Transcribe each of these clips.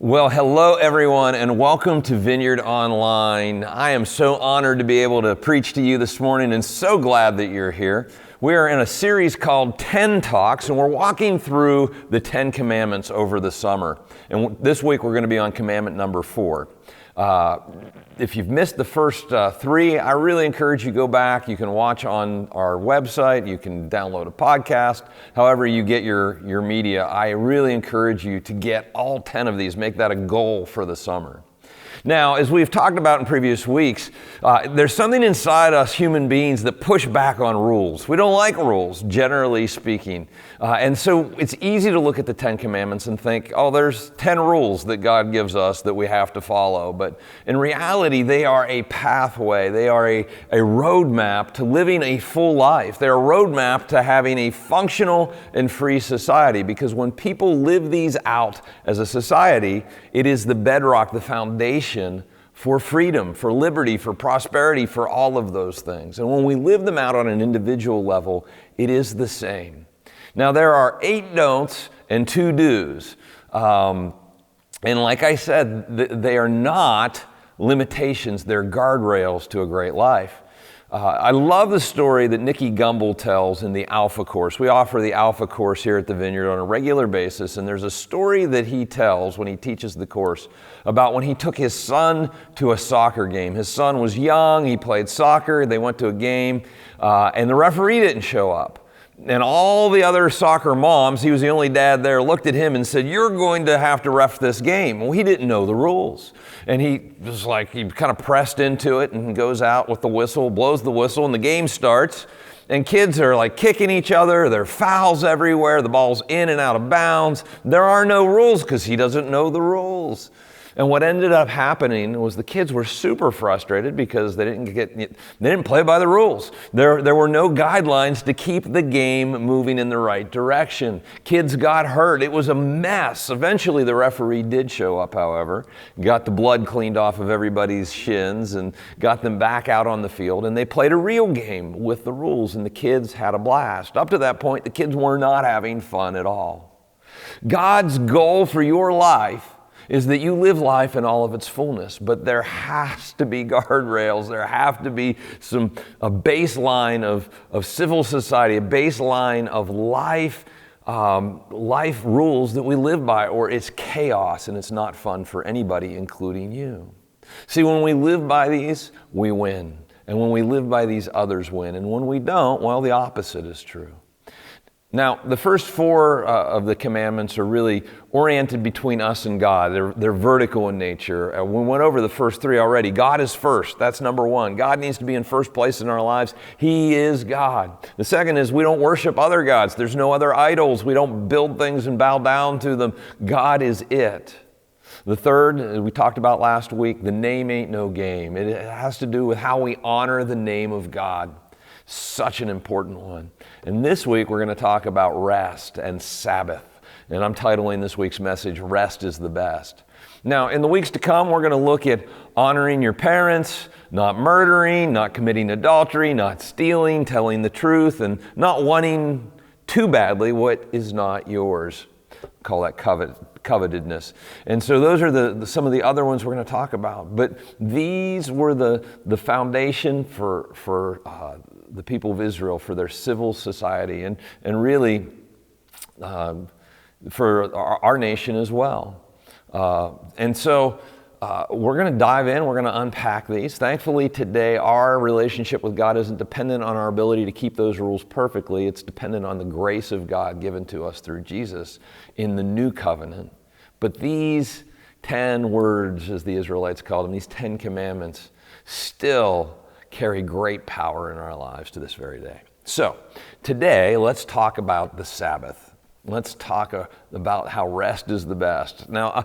Well, hello everyone, and welcome to Vineyard Online. I am so honored to be able to preach to you this morning and so glad that you're here. We are in a series called 10 Talks, and we're walking through the 10 Commandments over the summer. And this week we're going to be on commandment number 4. If you've missed the first 3, I really encourage you to go back. You can watch on our website. You can download a podcast. However you get your media, I really encourage you to get all 10 of these. Make that a goal for the summer. Now, as we've talked about in previous weeks, there's something inside us human beings that push back on rules. We don't like rules, generally speaking. And so it's easy to look at the 10 Commandments and think, oh, there's 10 rules that God gives us that we have to follow. But in reality, they are a pathway. They are a roadmap to living a full life. They're a roadmap to having a functional and free society. Because when people live these out as a society, it is the bedrock, the foundation for freedom, for liberty, for prosperity, for all of those things. And when we live them out on an individual level, it is the same. Now, there are 8 don'ts and 2 do's. And like I said, they are not limitations, they're guardrails to a great life. I love the story that Nicky Gumbel tells in the Alpha Course. We offer the Alpha Course here at the Vineyard on a regular basis, and there's a story that he tells when he teaches the course about when he took his son to a soccer game. His son was young, he played soccer, they went to a game, and the referee didn't show up. And all the other soccer moms, he was the only dad there, looked at him and said, "You're going to have to ref this game." Well, he didn't know the rules. And he was like, he kind of pressed into it and goes out with the whistle, blows the whistle, and the game starts. And kids are like kicking each other. There are fouls everywhere. The ball's in and out of bounds. There are no rules because he doesn't know the rules. And what ended up happening was the kids were super frustrated because they didn't play by the rules. There were no guidelines to keep the game moving in the right direction. Kids got hurt. It was a mess. Eventually the referee did show up, however, got the blood cleaned off of everybody's shins and got them back out on the field, and they played a real game with the rules, and the kids had a blast. Up to that point, the kids were not having fun at all. God's goal for your life is that you live life in all of its fullness, but there has to be guardrails. There have to be a baseline of civil society, a baseline of life rules that we live by, or it's chaos and it's not fun for anybody, including you. See, when we live by these, we win. And when we live by these, others win. And when we don't, well, the opposite is true. Now, the first 4 of the commandments are really oriented between us and God. They're vertical in nature. We went over the first 3 already. God is first. That's number 1. God needs to be in first place in our lives. He is God. The second is we don't worship other gods. There's no other idols. We don't build things and bow down to them. God is it. The third, we talked about last week, the name ain't no game. It has to do with how we honor the name of God. Such an important one. And this week we're going to talk about rest and Sabbath. And I'm titling this week's message, Rest is the Best. Now, in the weeks to come, we're going to look at honoring your parents, not murdering, not committing adultery, not stealing, telling the truth, and not wanting too badly what is not yours. Call that covetedness. And so those are some of the other ones we're going to talk about. But these were the foundation for the people of Israel, for their civil society, and really for our nation as well. And so we're going to dive in. We're going to unpack these. Thankfully, today, our relationship with God isn't dependent on our ability to keep those rules perfectly. It's dependent on the grace of God given to us through Jesus in the new covenant. But these 10 words, as the Israelites called them, these 10 commandments, still carry great power in our lives to this very day. So today, let's talk about the Sabbath. Let's talk about how rest is the best. Now,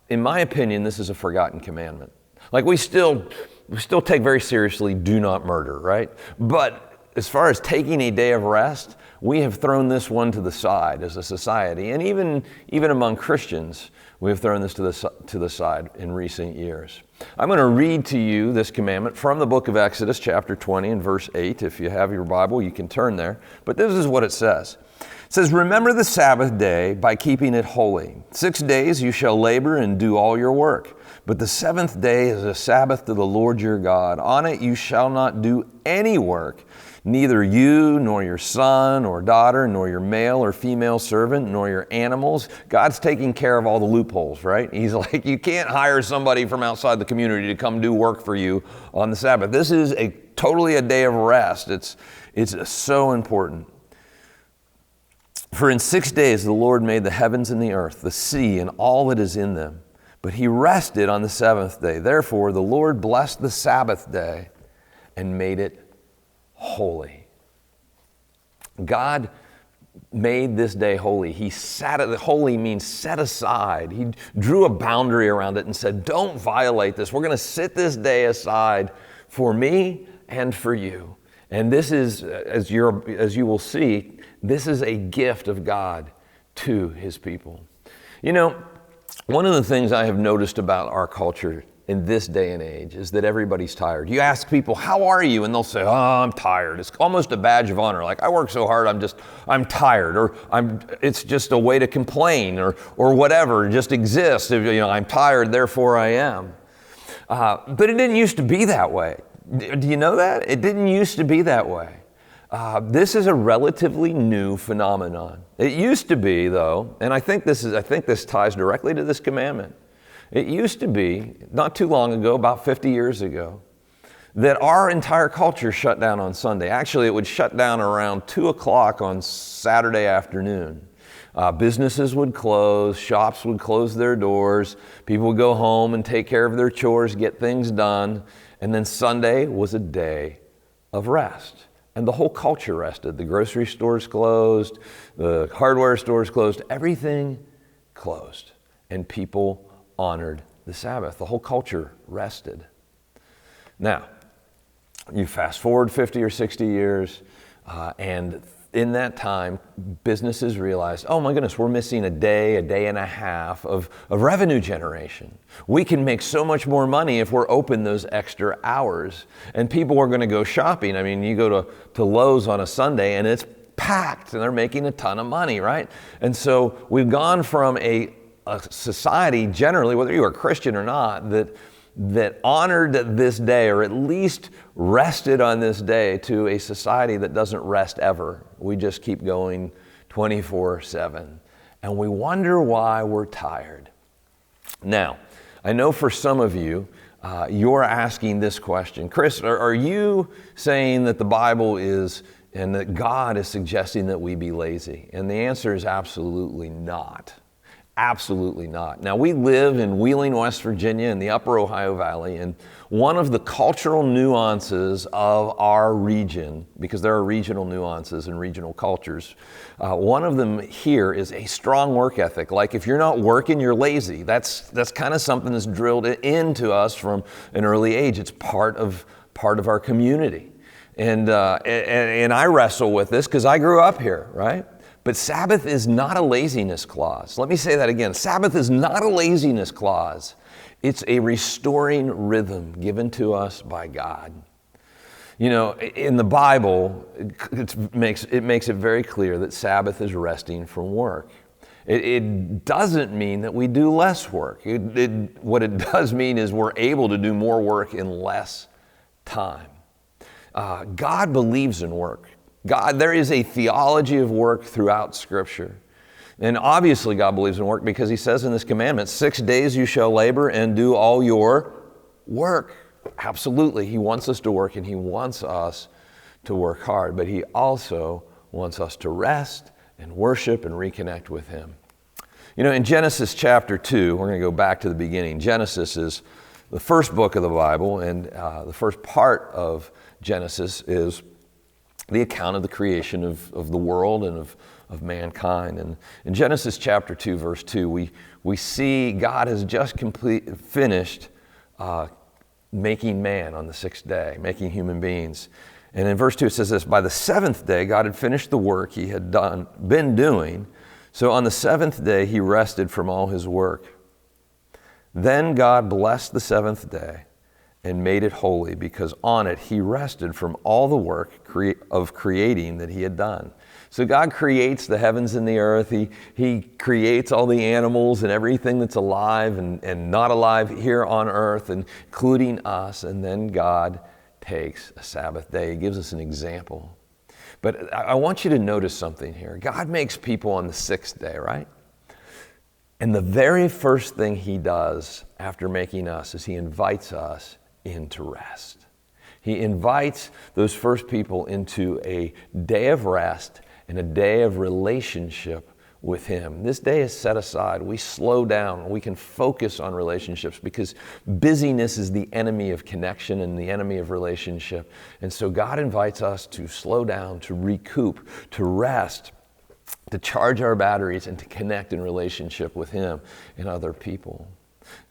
in my opinion, this is a forgotten commandment. Like we still take very seriously, do not murder, right? But as far as taking a day of rest, we have thrown this one to the side as a society. And even among Christians, we have thrown this to the side in recent years. I'm going to read to you this commandment from the book of Exodus, chapter 20 and verse 8. If you have your Bible, you can turn there. But this is what it says. It says, remember the Sabbath day by keeping it holy. 6 days you shall labor and do all your work. But the seventh day is a Sabbath to the Lord your God. On it you shall not do any work, neither you, nor your son or daughter, nor your male or female servant, nor your animals. God's taking care of all the loopholes, right? He's like, you can't hire somebody from outside the community to come do work for you on the Sabbath. This is totally a day of rest. It's so important. For in 6 days the Lord made the heavens and the earth, the sea, and all that is in them. But he rested on the seventh day. Therefore, the Lord blessed the Sabbath day and made it holy. God made this day holy. Holy means set aside. He drew a boundary around it and said, don't violate this. We're going to set this day aside for me and for you. And this is, as you will see, this is a gift of God to his people. You know, one of the things I have noticed about our culture in this day and age is that everybody's tired. You ask people, how are you? And they'll say, oh, I'm tired. It's almost a badge of honor. Like, I work so hard, I'm tired. Or it's just a way to complain or whatever, just exists. I'm tired, therefore I am. But it didn't used to be that way. Do you know that? It didn't used to be that way. This is a relatively new phenomenon. It used to be, though, and I think this ties directly to this commandment. It used to be, not too long ago, about 50 years ago, that our entire culture shut down on Sunday. Actually, it would shut down around 2 o'clock on Saturday afternoon. Businesses would close, shops would close their doors, people would go home and take care of their chores, get things done, and then Sunday was a day of rest. And the whole culture rested. The grocery stores closed, the hardware stores closed, everything closed. And people honored the Sabbath. The whole culture rested. Now, you fast forward 50 or 60 years, and in that time, businesses realized, oh my goodness, we're missing a day and a half of revenue generation. We can make so much more money if we're open those extra hours. And people are going to go shopping. I mean, you go to Lowe's on a Sunday and it's packed and they're making a ton of money, right? And so we've gone from a society generally, whether you are Christian or not, that honored this day, or at least rested on this day, to a society that doesn't rest ever. We just keep going 24/7. And we wonder why we're tired. Now, I know for some of you, you're asking this question. Chris, are you saying that the Bible is, and that God is suggesting that we be lazy? And the answer is absolutely not. Absolutely not. Now, we live in Wheeling, West Virginia, in the upper Ohio Valley, and one of the cultural nuances of our region, because there are regional nuances and regional cultures, one of them here is a strong work ethic. Like, if you're not working, you're lazy. That's kind of something that's drilled into us from an early age. It's part of our community. And I wrestle with this because I grew up here, right? But Sabbath is not a laziness clause. Let me say that again. Sabbath is not a laziness clause. It's a restoring rhythm given to us by God. You know, in the Bible, it makes it very clear that Sabbath is resting from work. It doesn't mean that we do less work. What it does mean is we're able to do more work in less time. God believes in work. There is a theology of work throughout Scripture. And obviously God believes in work because he says in this commandment, 6 days you shall labor and do all your work. Absolutely, he wants us to work and he wants us to work hard, but he also wants us to rest and worship and reconnect with him. You know, in Genesis chapter 2, we're going to go back to the beginning. Genesis is the first book of the Bible, and the first part of Genesis is the account of the creation of the world and of mankind. And in Genesis chapter 2, verse 2, we see God has just finished making man on the sixth day, making human beings. And in verse 2 it says this, by the seventh day God had finished the work he had been doing. So on the seventh day he rested from all his work. Then God blessed the seventh day and made it holy, because on it he rested from all the work of creating that he had done. So God creates the heavens and the earth. He creates all the animals and everything that's alive and not alive here on earth, including us. And then God takes a Sabbath day. He gives us an example. But I want you to notice something here. God makes people on the sixth day, right? And the very first thing he does after making us is he invites us into rest. He invites those first people into a day of rest and a day of relationship with him. This day is set aside. We slow down. We can focus on relationships because busyness is the enemy of connection and the enemy of relationship. And so God invites us to slow down, to recoup, to rest, to charge our batteries, and to connect in relationship with him and other people.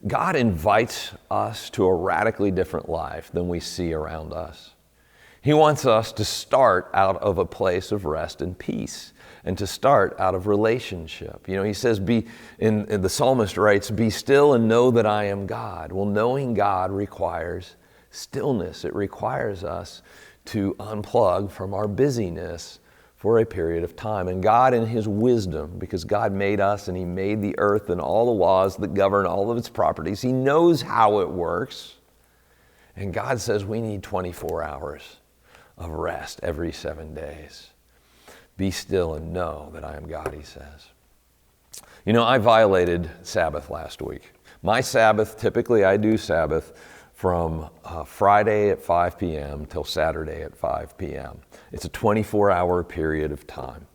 God invites us to a radically different life than we see around us. He wants us to start out of a place of rest and peace, and to start out of relationship. You know, he says, and the psalmist writes, "Be still and know that I am God." Well, knowing God requires stillness. It requires us to unplug from our busyness for a period of time. And God, in his wisdom, because God made us and he made the earth and all the laws that govern all of its properties, he knows how it works. And God says we need 24 hours of rest every 7 days. Be still and know that I am God, he says. You know, I violated Sabbath last week. My Sabbath, typically I do Sabbath from Friday at 5 p.m. till Saturday at 5 p.m. It's a 24-hour period of time.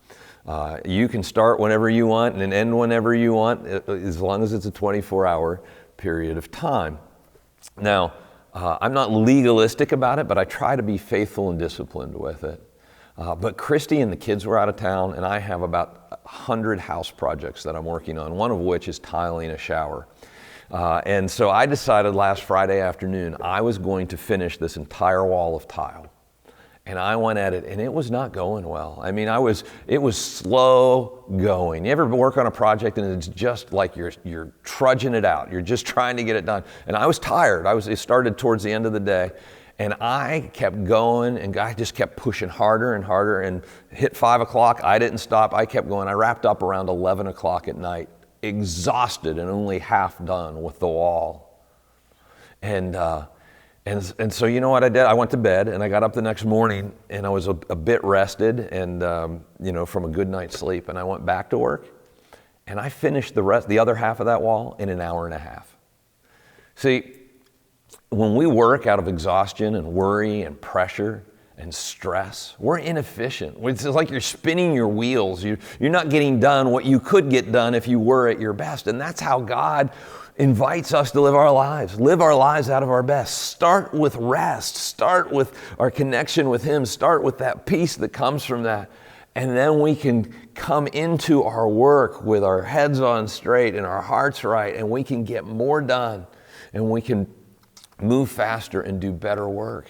You can start whenever you want and end whenever you want, as long as it's a 24-hour period of time. Now, I'm not legalistic about it, but I try to be faithful and disciplined with it. But Christy and the kids were out of town, and I have about 100 house projects that I'm working on, one of which is tiling a shower. And so I decided last Friday afternoon I was going to finish this entire wall of tile. And I went at it, and it was not going well. I mean, it was slow going. You ever work on a project and it's just like you're trudging it out. You're just trying to get it done. And I was tired. It started towards the end of the day. And I kept going, and I just kept pushing harder and harder, and hit 5 o'clock. I didn't stop. I kept going. I wrapped up around 11 o'clock at night, exhausted and only half done with the wall. And so you know what I did? I went to bed, and I got up the next morning, and I was a bit rested and, from a good night's sleep. And I went back to work, and I finished the other half of that wall in an hour and a half. See, when we work out of exhaustion and worry and pressure and stress, we're inefficient. It's like you're spinning your wheels. You're not getting done what you could get done if you were at your best. And that's how God invites us to live our lives. Live our lives out of our best. Start with rest. Start with our connection with him. Start with that peace that comes from that. And then we can come into our work with our heads on straight and our hearts right, and we can get more done, and we can move faster and do better work.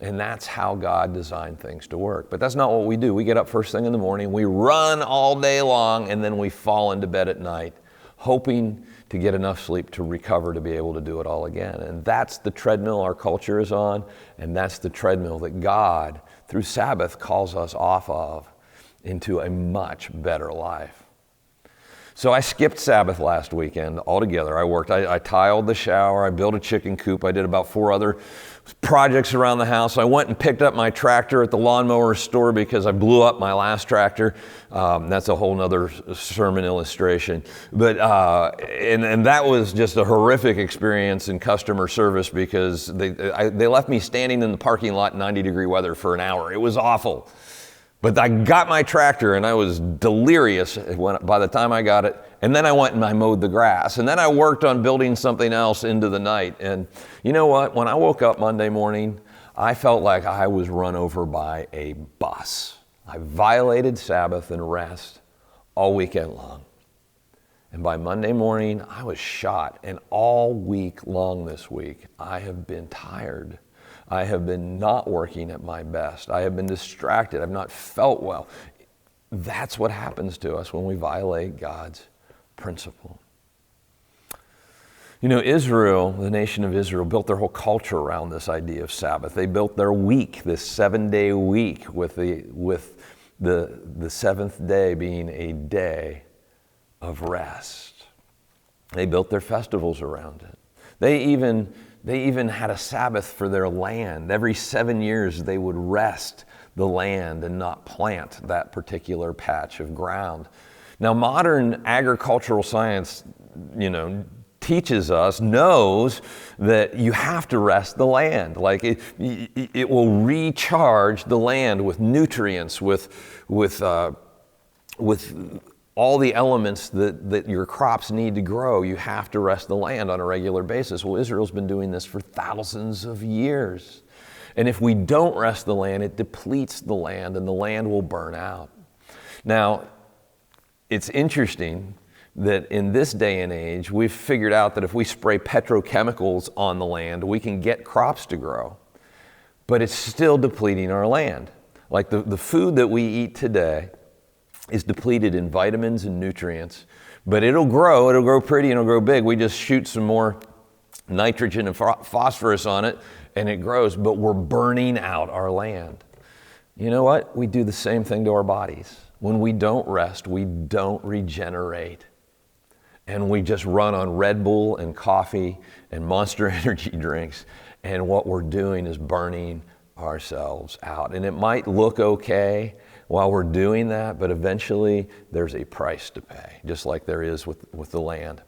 And that's how God designed things to work. But that's not what we do. We get up first thing in the morning, we run all day long, and then we fall into bed at night, hoping to get enough sleep to recover to be able to do it all again. And that's the treadmill our culture is on, and that's the treadmill that God, through Sabbath, calls us off of into a much better life. So I skipped Sabbath last weekend altogether. I tiled the shower, I built a chicken coop, I did about 4 other projects around the house. I went and picked up my tractor at the lawnmower store because I blew up my last tractor. That's a whole nother sermon illustration. But and that was just a horrific experience in customer service because they left me standing in the parking lot in 90-degree weather for an hour. It was awful. But I got my tractor, and I was delirious by the time I got it. And then I went and I mowed the grass. And then I worked on building something else into the night. And you know what? When I woke up Monday morning, I felt like I was run over by a bus. I violated Sabbath and rest all weekend long. And by Monday morning, I was shot. And all week long this week, I have been tired. I have been not working at my best. I have been distracted. I've not felt well. That's what happens to us when we violate God's principle. You know, Israel, the nation of Israel, built their whole culture around this idea of Sabbath. They built their week, this 7-day week, with the seventh day being a day of rest. They built their festivals around it. They even had a Sabbath for their land. Every 7 years they would rest the land and not plant that particular patch of ground. Now, modern agricultural science, teaches us, knows that you have to rest the land. Like it will recharge the land with nutrients, with all the elements that your crops need to grow. You have to rest the land on a regular basis. Well, Israel's been doing this for thousands of years. And if we don't rest the land, it depletes the land and the land will burn out. Now, it's interesting that in this day and age, we've figured out that if we spray petrochemicals on the land, we can get crops to grow, but it's still depleting our land. Like the food that we eat today is depleted in vitamins and nutrients, but it'll grow pretty and it'll grow big. We just shoot some more nitrogen and phosphorus on it and it grows, but we're burning out our land. You know what? We do the same thing to our bodies. When we don't rest, we don't regenerate. And we just run on Red Bull and coffee and Monster energy drinks. And what we're doing is burning ourselves out. And it might look okay while we're doing that, but eventually there's a price to pay, just like there is with the land.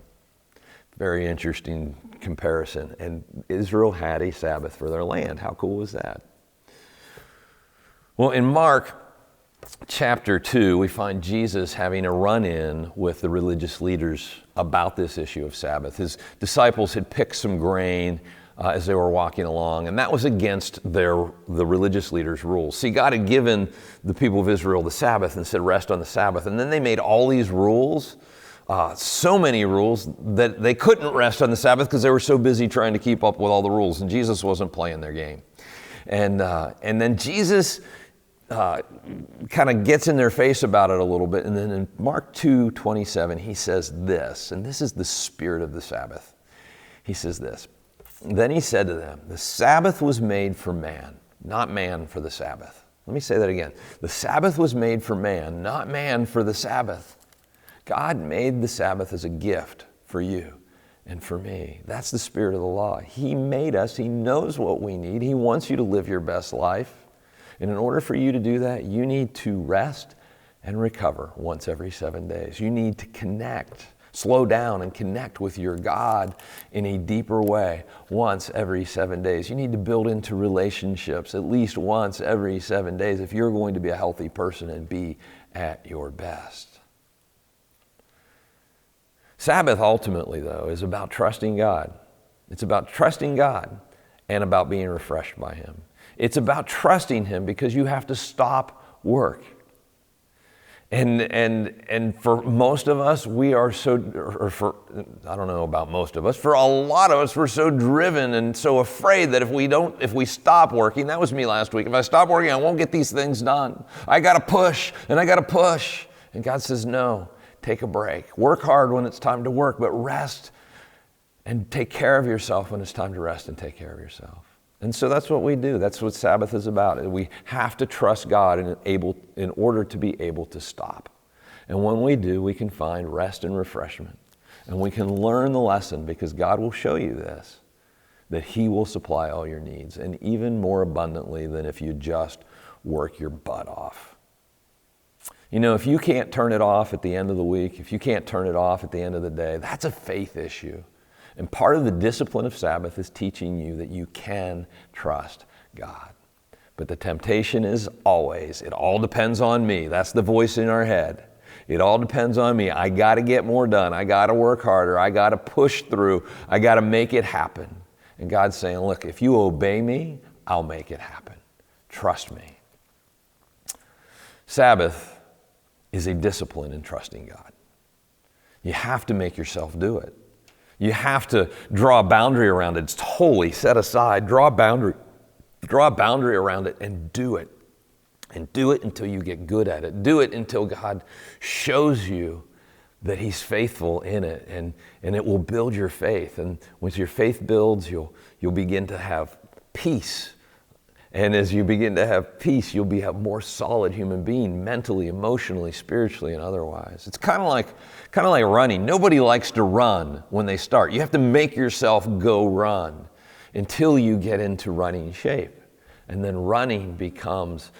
Very interesting comparison. And Israel had a Sabbath for their land. How cool was that? Well, in Mark chapter 2, we find Jesus having a run-in with the religious leaders about this issue of Sabbath. His disciples had picked some grain as they were walking along, and that was against the religious leaders' rules. See, God had given the people of Israel the Sabbath and said rest on the Sabbath, and then they made all these rules, so many rules that they couldn't rest on the Sabbath because they were so busy trying to keep up with all the rules, and Jesus wasn't playing their game. And then Jesus kind of gets in their face about it a little bit. And then in Mark 2:27, he says this, and this is the spirit of the Sabbath. He says this, then he said to them, the Sabbath was made for man, not man for the Sabbath. Let me say that again. The Sabbath was made for man, not man for the Sabbath. God made the Sabbath as a gift for you and for me. That's the spirit of the law. He made us. He knows what we need. He wants you to live your best life. And in order for you to do that, you need to rest and recover once every 7 days. You need to connect, slow down and connect with your God in a deeper way once every 7 days. You need to build into relationships at least once every 7 days if you're going to be a healthy person and be at your best. Sabbath ultimately, though, is about trusting God. It's about trusting God and about being refreshed by Him. It's about trusting Him because you have to stop work. And for most of us, we are I don't know about most of us, for a lot of us, we're so driven and so afraid that if we stop working, that was me last week, if I stop working, I won't get these things done. I gotta push, and I gotta push. And God says, no, take a break. Work hard when it's time to work, but rest and take care of yourself when it's time to rest and take care of yourself. And so that's what we do. That's what Sabbath is about. We have to trust God in order to be able to stop. And when we do, we can find rest and refreshment. And we can learn the lesson because God will show you this, that He will supply all your needs, and even more abundantly than if you just work your butt off. You know, if you can't turn it off at the end of the week, if you can't turn it off at the end of the day, that's a faith issue. And part of the discipline of Sabbath is teaching you that you can trust God. But the temptation is always, it all depends on me. That's the voice in our head. It all depends on me. I got to get more done. I got to work harder. I got to push through. I got to make it happen. And God's saying, look, if you obey me, I'll make it happen. Trust me. Sabbath is a discipline in trusting God. You have to make yourself do it. You have to draw a boundary around it. It's totally set aside. Draw a boundary around it and do it. And do it until you get good at it. Do it until God shows you that He's faithful in it, and it will build your faith. And once your faith builds, you'll begin to have peace And as you begin to have peace, you'll be a more solid human being, mentally, emotionally, spiritually, and otherwise. It's kind of like running. Nobody likes to run when they start. You have to make yourself go run until you get into running shape. And then running becomes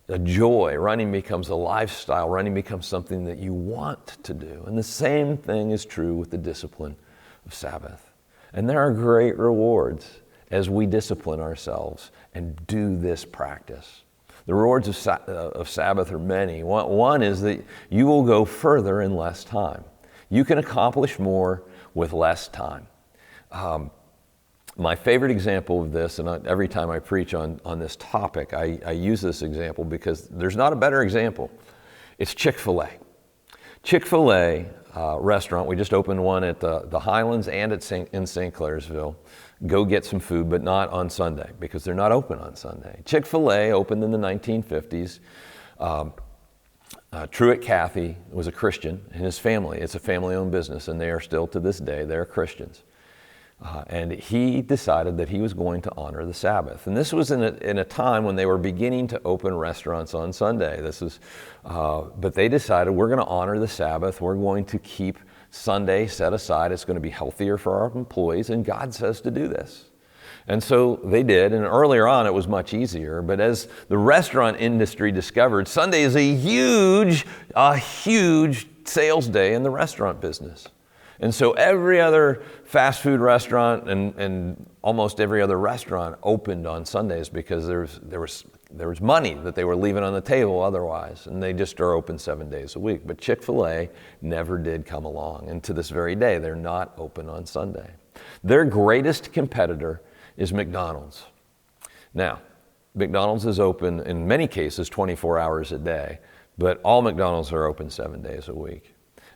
a joy. Running becomes a lifestyle. Running becomes something that you want to do. And the same thing is true with the discipline of Sabbath. And there are great rewards as we discipline ourselves and do this practice. The rewards of Sabbath are many. One is that you will go further in less time. You can accomplish more with less time. My favorite example of this, and every time I preach on this topic, I use this example because there's not a better example. It's Chick-fil-A. Chick-fil-A restaurant, we just opened one at the Highlands and in St. Clairsville. Go get some food, but not on Sunday because they're not open on Sunday. Chick-fil-A opened in the 1950s. Truett Cathy was a Christian, and his family, it's a family-owned business, and they are still to this day, they're Christians. And he decided that he was going to honor the Sabbath. And this was in a time when they were beginning to open restaurants on Sunday. But they decided, we're going to honor the Sabbath. We're going to keep Sunday set aside. It's going to be healthier for our employees, and God says to do this. And so they did, and earlier on it was much easier, but as the restaurant industry discovered, Sunday is a huge sales day in the restaurant business. And so every other fast food restaurant and almost every other restaurant opened on Sundays because there was money that they were leaving on the table otherwise, and they just are open 7 days a week. But Chick-fil-A never did come along, and to this very day, they're not open on Sunday. Their greatest competitor is McDonald's. Now, McDonald's is open in many cases 24 hours a day, but all McDonald's are open 7 days a week.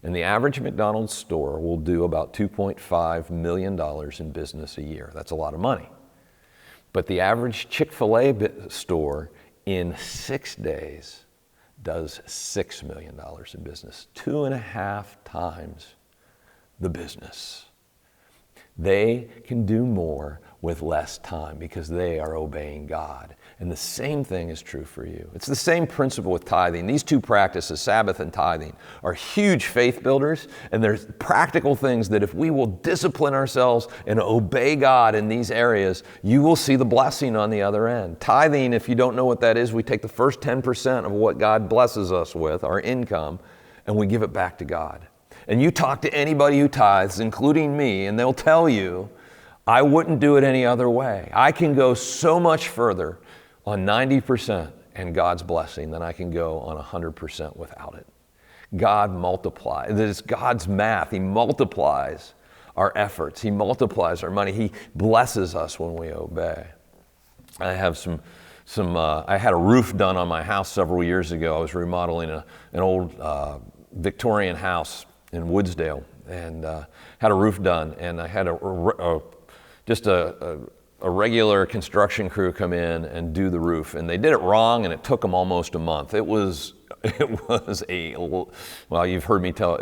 And the average McDonald's store will do about $2.5 million in business a year. That's a lot of money. But the average Chick-fil-A store in 6 days does $6 million in business, 2.5 times the business. They can do more with less time because they are obeying God. And the same thing is true for you. It's the same principle with tithing. These two practices, Sabbath and tithing, are huge faith builders, and there's practical things that if we will discipline ourselves and obey God in these areas, you will see the blessing on the other end. Tithing, if you don't know what that is, we take the first 10% of what God blesses us with, our income, and we give it back to God. And you talk to anybody who tithes, including me, and they'll tell you, I wouldn't do it any other way. I can go so much further on 90% and God's blessing than I can go on 100% without it. God multiplies. It's God's math. He multiplies our efforts. He multiplies our money. He blesses us when we obey. I have I had a roof done on my house several years ago. I was remodeling an old Victorian house in Woodsdale, and had a roof done, and I had a regular construction crew come in and do the roof, and they did it wrong, and it took them almost a month. Well, if you've heard me tell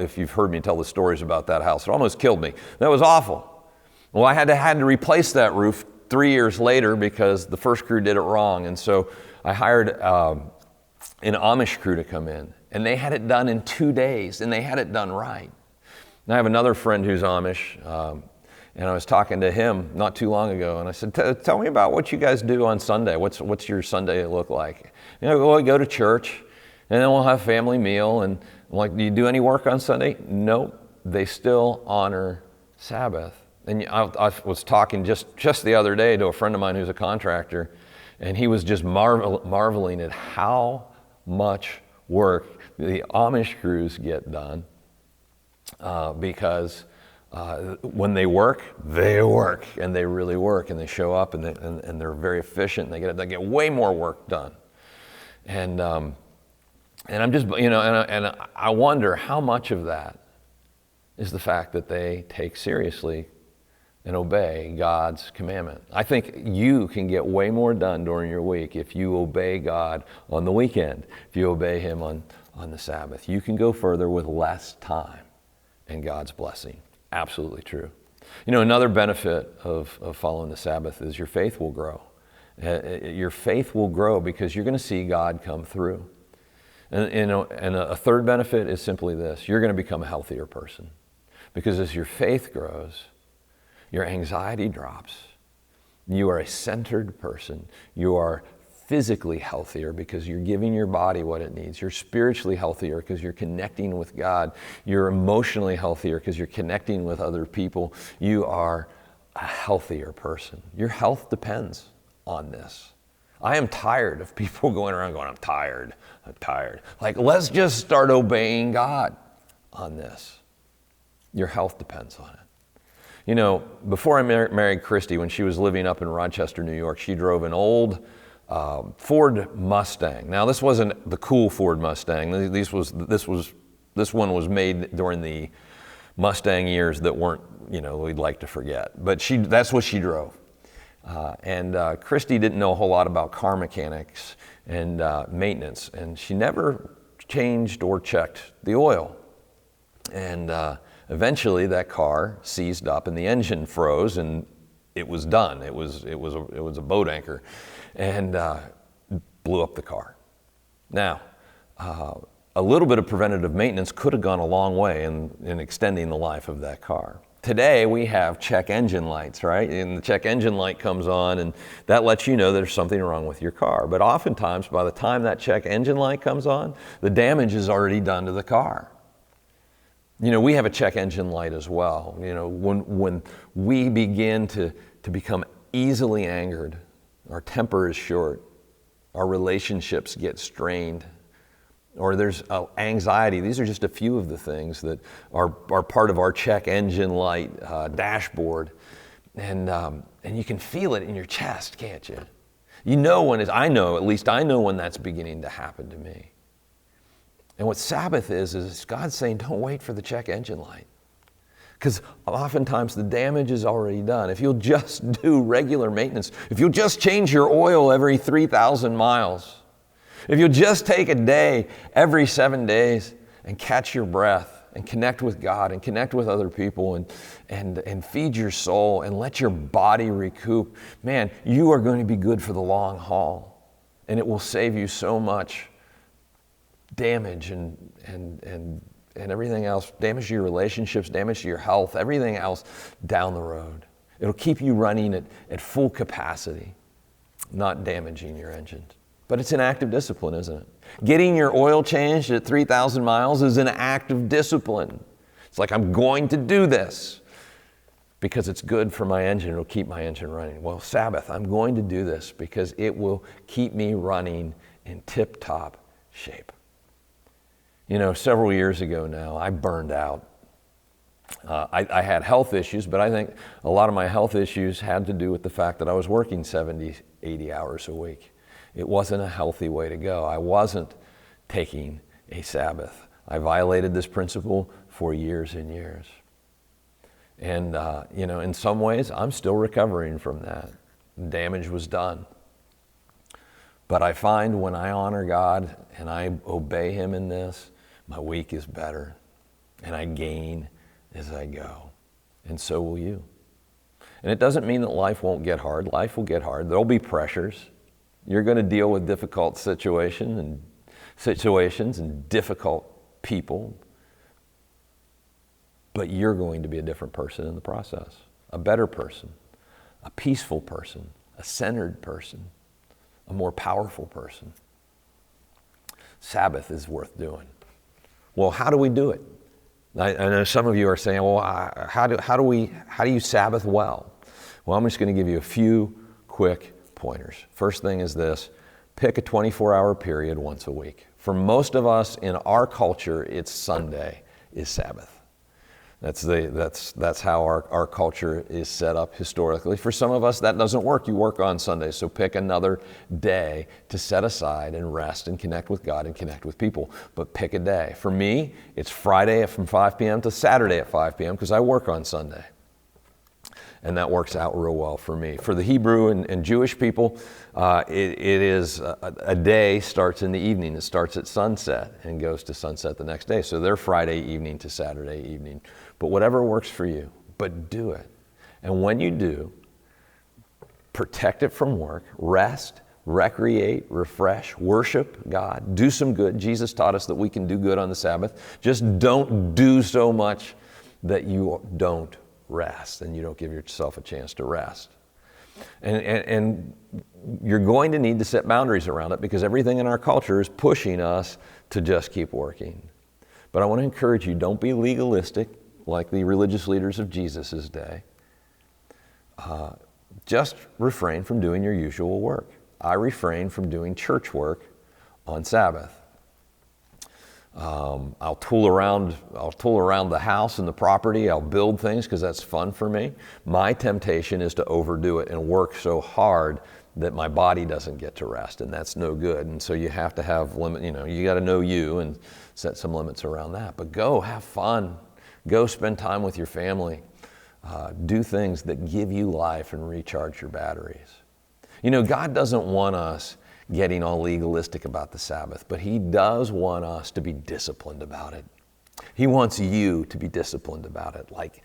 the stories about that house, it almost killed me. That was awful. Well, I had to replace that roof 3 years later because the first crew did it wrong, and so I hired an Amish crew to come in, and they had it done in 2 days, and they had it done right. And I have another friend who's Amish, and I was talking to him not too long ago, and I said, tell me about what you guys do on Sunday. What's your Sunday look like? Well, we go to church, and then we'll have a family meal, and I'm like, do you do any work on Sunday? Nope, they still honor Sabbath. And I was talking just the other day to a friend of mine who's a contractor, and he was just marveling at how much work the Amish crews get done because when they work, and they really work, and they show up, and they're very efficient, and they get way more work done. And I'm just, and I wonder how much of that is the fact that they take seriously and obey God's commandment. I think you can get way more done during your week if you obey God on the weekend, if you obey Him on the Sabbath. You can go further with less time and God's blessing. Absolutely true. Another benefit of following the Sabbath is your faith will grow. Your faith will grow because you're going to see God come through. And a third benefit is simply this: you're going to become a healthier person. Because as your faith grows, your anxiety drops. You are a centered person. You are physically healthier because you're giving your body what it needs. You're spiritually healthier because you're connecting with God. You're emotionally healthier because you're connecting with other people. You are a healthier person. Your health depends on this. I am tired of people going around going, I'm tired. Like, let's just start obeying God on this. Your health depends on it. You know, before I married Christy, when she was living up in Rochester, New York, she drove an old Ford Mustang. Now, this wasn't the cool Ford Mustang. This one was made during the Mustang years that weren't, we'd like to forget. But that's what she drove. And Christy didn't know a whole lot about car mechanics and maintenance, and she never changed or checked the oil. And eventually that car seized up and the engine froze and it was done. It was a boat anchor, and blew up the car. Now, a little bit of preventative maintenance could have gone a long way in extending the life of that car. Today we have check engine lights, right? And the check engine light comes on and that lets you know there's something wrong with your car. But oftentimes by the time that check engine light comes on, the damage is already done to the car. We have a check engine light as well. When we begin to become easily angered, our temper is short, our relationships get strained, or there's anxiety. These are just a few of the things that are part of our check engine light dashboard. And you can feel it in your chest, can't you? I know when that's beginning to happen to me. And what Sabbath is God saying, don't wait for the check engine light. Because oftentimes the damage is already done. If you'll just do regular maintenance, if you'll just change your oil every 3,000 miles, if you'll just take a day every 7 days and catch your breath and connect with God and connect with other people and feed your soul and let your body recoup, man, you are going to be good for the long haul. And it will save you so much damage and everything else, damage to your relationships, damage to your health, everything else down the road. It'll keep you running at full capacity, not damaging your engines. But it's an act of discipline, isn't it? Getting your oil changed at 3,000 miles is an act of discipline. It's like, I'm going to do this because it's good for my engine. It'll keep my engine running. Well, Sabbath, I'm going to do this because it will keep me running in tip-top shape. Several years ago now, I burned out. I had health issues, but I think a lot of my health issues had to do with the fact that I was working 70, 80 hours a week. It wasn't a healthy way to go. I wasn't taking a Sabbath. I violated this principle for years and years. And, in some ways, I'm still recovering from that. Damage was done. But I find when I honor God and I obey Him in this, my week is better, and I gain as I go. And so will you. And it doesn't mean that life won't get hard. Life will get hard. There'll be pressures. You're going to deal with difficult situations and difficult people. But you're going to be a different person in the process. A better person, a peaceful person, a centered person, a more powerful person. Sabbath is worth doing. Well, how do we do it? I know some of you are saying, well, how do you Sabbath well? Well, I'm just going to give you a few quick pointers. First thing is this: pick a 24-hour period once a week. For most of us in our culture, it's Sunday is Sabbath. That's how our culture is set up historically. For some of us, that doesn't work. You work on Sunday, so pick another day to set aside and rest and connect with God and connect with people. But pick a day. For me, it's Friday from 5 p.m. to Saturday at 5 p.m. because I work on Sunday. And that works out real well for me. For the Hebrew and Jewish people, it is a day starts in the evening. It starts at sunset and goes to sunset the next day. So they're Friday evening to Saturday evening. But whatever works for you, but do it. And when you do, protect it from work, rest, recreate, refresh, worship God, do some good. Jesus taught us that we can do good on the Sabbath. Just don't do so much that you don't rest and you don't give yourself a chance to rest. And you're going to need to set boundaries around it because everything in our culture is pushing us to just keep working. But I want to encourage you, don't be legalistic like the religious leaders of Jesus' day. Just refrain from doing your usual work. I refrain from doing church work on Sabbath. I'll tool around the house and the property. I'll build things because that's fun for me. My temptation is to overdo it and work so hard that my body doesn't get to rest, and that's no good. And so you have to have limit. You got to know you and set some limits around that. But go have fun. Go spend time with your family. Do things that give you life and recharge your batteries. God doesn't want us getting all legalistic about the Sabbath, but He does want us to be disciplined about it. He wants you to be disciplined about it. Like,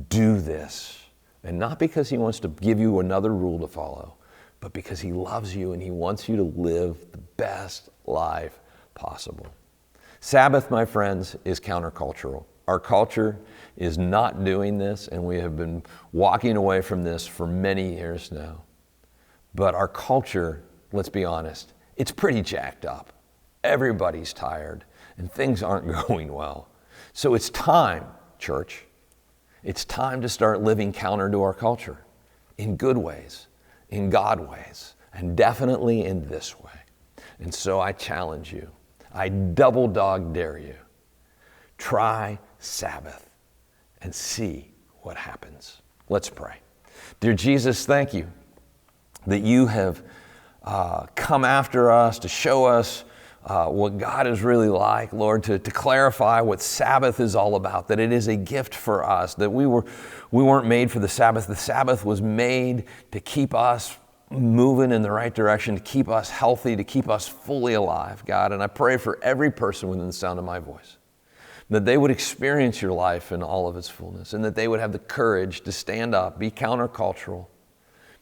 do this. And not because He wants to give you another rule to follow, but because He loves you and He wants you to live the best life possible. Sabbath, my friends, is countercultural. Our culture is not doing this, and we have been walking away from this for many years now. But our culture, let's be honest, it's pretty jacked up. Everybody's tired, and things aren't going well. So it's time, church. It's time to start living counter to our culture in good ways, in God ways, and definitely in this way. And so I challenge you. I double dog dare you. Try Sabbath and see what happens. Let's pray. Dear Jesus, thank you that you have come after us to show us what God is really like, Lord, to clarify what Sabbath is all about, that it is a gift for us, that we weren't made for the Sabbath. The Sabbath was made to keep us moving in the right direction, to keep us healthy, to keep us fully alive, God. And I pray for every person within the sound of my voice, that they would experience your life in all of its fullness, and that they would have the courage to stand up, be countercultural,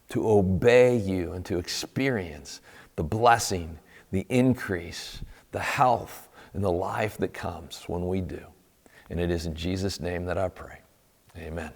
to obey you and to experience the blessing, the increase, the health, and the life that comes when we do. And it is in Jesus' name that I pray. Amen.